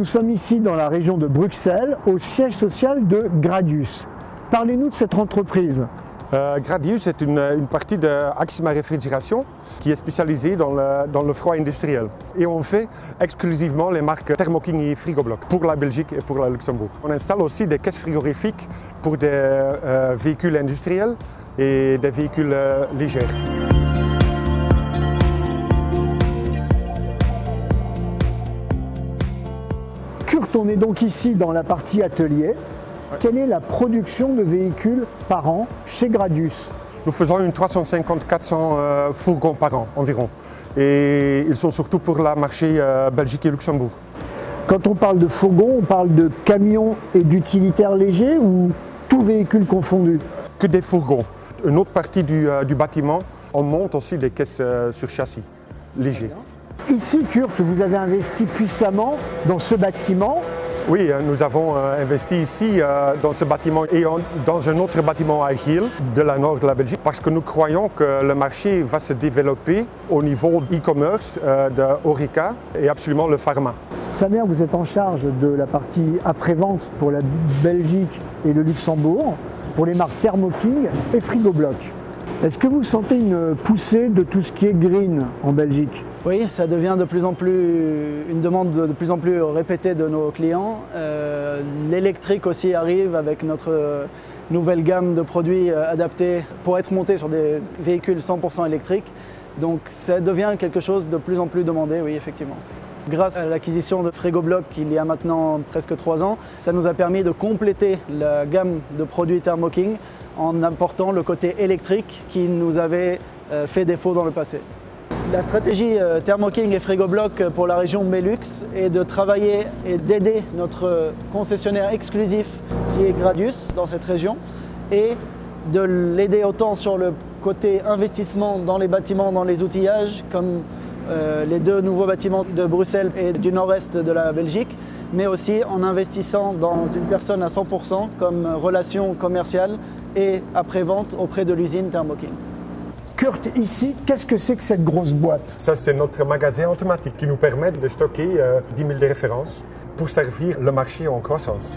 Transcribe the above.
Nous sommes ici dans la région de Bruxelles, au siège social de Gradius. Parlez-nous de cette entreprise. Gradius est une partie de Axima Réfrigération qui est spécialisée dans le froid industriel. Et on fait exclusivement les marques Thermo King et Frigobloc pour la Belgique et pour le Luxembourg. On installe aussi des caisses frigorifiques pour des véhicules industriels et des véhicules légers. Kurt, on est donc ici dans la partie atelier. Quelle est la production de véhicules par an chez Gradius? Nous faisons une 350-400 fourgons par an environ. Et ils sont surtout pour le marché Belgique et Luxembourg. Quand on parle de fourgons, on parle de camions et d'utilitaires légers ou tout véhicule confondu? Que des fourgons. Une autre partie du bâtiment, on monte aussi des caisses sur châssis légers. Ici, Kurt, vous avez investi puissamment dans ce bâtiment. Oui, nous avons investi ici dans ce bâtiment et dans un autre bâtiment à Giel, de la nord de la Belgique, parce que nous croyons que le marché va se développer au niveau e-commerce, de Horeca et absolument le pharma. Samer, vous êtes en charge de la partie après-vente pour la Belgique et le Luxembourg, pour les marques Thermo King et Frigobloc. Est-ce que vous sentez une poussée de tout ce qui est green en Belgique? Oui, ça devient de plus en plus une demande de plus en plus répétée de nos clients. L'électrique aussi arrive avec notre nouvelle gamme de produits adaptés pour être montés sur des véhicules 100% électriques. Donc ça devient quelque chose de plus en plus demandé, oui, effectivement. Grâce à l'acquisition de Frigobloc il y a maintenant presque 3 ans, ça nous a permis de compléter la gamme de produits Thermo King en apportant le côté électrique qui nous avait fait défaut dans le passé. La stratégie Thermo King et Frigobloc pour la région Belux est de travailler et d'aider notre concessionnaire exclusif qui est Gradius dans cette région et de l'aider autant sur le côté investissement dans les bâtiments, dans les outillages, comme les 2 nouveaux bâtiments de Bruxelles et du nord-est de la Belgique, mais aussi en investissant dans une personne à 100% comme relation commerciale et après-vente auprès de l'usine Thermo King. Kurt, ici, qu'est-ce que c'est que cette grosse boîte? Ça, c'est notre magasin automatique qui nous permet de stocker 10 000 de références pour servir le marché en croissance.